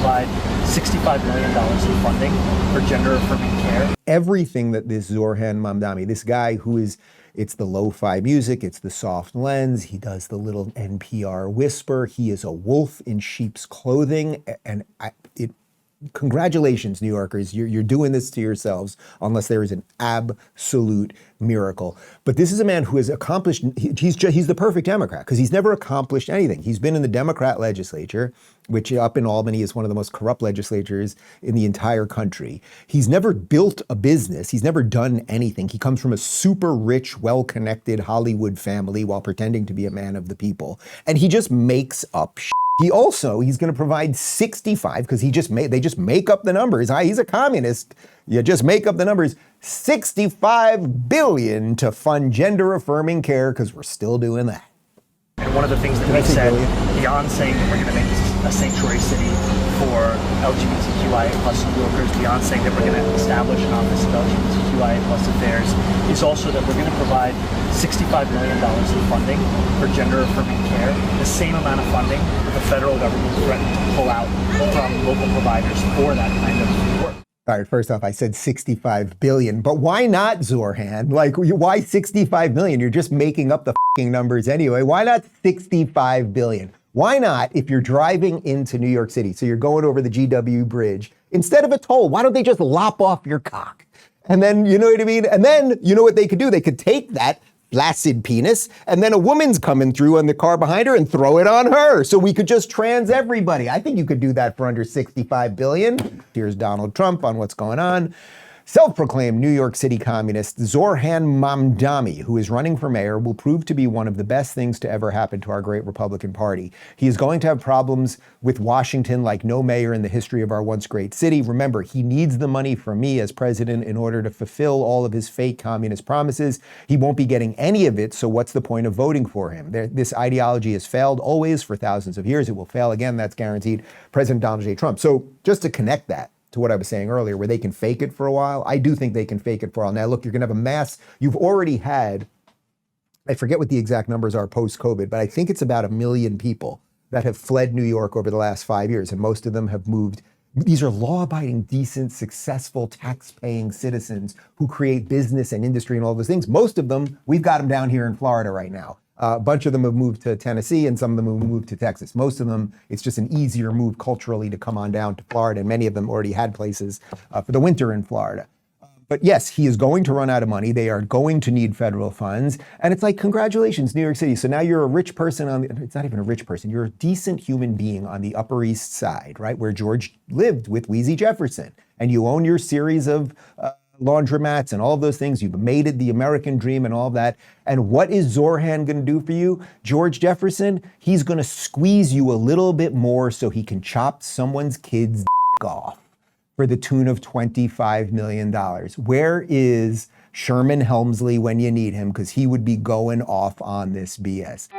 provide $65 million in funding for gender-affirming care. Everything that this Zohran Mamdani, this guy who is, it's the lo-fi music, it's the soft lens, he does the little NPR whisper, he is a wolf in sheep's clothing, and congratulations, New Yorkers, you're doing this to yourselves unless there is an absolute miracle. But this is a man who has accomplished, he's the perfect Democrat because he's never accomplished anything. He's been in the Democrat legislature, which up in Albany is one of the most corrupt legislatures in the entire country. He's never built a business. He's never done anything. He comes from a super rich, well-connected Hollywood family while pretending to be a man of the people. And he just makes up shit. He's going to provide 65, because they just make up the numbers. He's a communist. You just make up the numbers. $65 billion to fund gender-affirming care, because we're still doing that. And one of the things that we said, beyond saying that we're going to make this a sanctuary city for LGBTQIA plus New Yorkers, beyond saying that we're going to establish an office of LGBTQIA plus affairs, is also that we're going to provide $65 million in funding for gender-affirming care, the same amount of funding that the federal government threatened to pull out from local providers for that kind of work. All right, first off, I said 65 billion, but why not, Zohran? Like, why 65 million? You're just making up the fucking numbers anyway. Why not 65 billion? Why not, if you're driving into New York City, so you're going over the GW Bridge, instead of a toll, why don't they just lop off your cock? And then, you know what I mean? And then, you know what they could do? They could take that flaccid penis, and then a woman's coming through on the car behind her and throw it on her. So we could just trans everybody. I think you could do that for under 65 billion. Here's Donald Trump on what's going on. Self-proclaimed New York City communist Zohran Mamdani, who is running for mayor, will prove to be one of the best things to ever happen to our great Republican Party. He is going to have problems with Washington like no mayor in the history of our once great city. Remember, he needs the money from me as president in order to fulfill all of his fake communist promises. He won't be getting any of it, so what's the point of voting for him? This ideology has failed always for thousands of years. It will fail again, that's guaranteed. President Donald J. Trump. So just to connect that to what I was saying earlier, where they can fake it for a while. I do think they can fake it for a while. Now, look, you're going to have a mass. You've already had, I forget what the exact numbers are post-COVID, but I think it's about 1 million people that have fled New York over the last 5 years, and most of them have moved. These are law-abiding, decent, successful, tax-paying citizens who create business and industry and all those things. Most of them, we've got them down here in Florida right now. A bunch of them have moved to Tennessee, and some of them have moved to Texas. Most of them, it's just an easier move culturally to come on down to Florida, and many of them already had places for the winter in Florida. But yes, he is going to run out of money. They are going to need federal funds. And it's like, congratulations, New York City. So now you're a rich person it's not even a rich person. You're a decent human being on the Upper East Side, right? Where George lived with Wheezy Jefferson. And you own your series of laundromats and all of those things. You've made it the American dream and all of that. And what is Zohran going to do for you? George Jefferson, he's going to squeeze you a little bit more so he can chop someone's kid's dick off for the tune of $25 million. Where is Sherman Helmsley when you need him? Because he would be going off on this BS.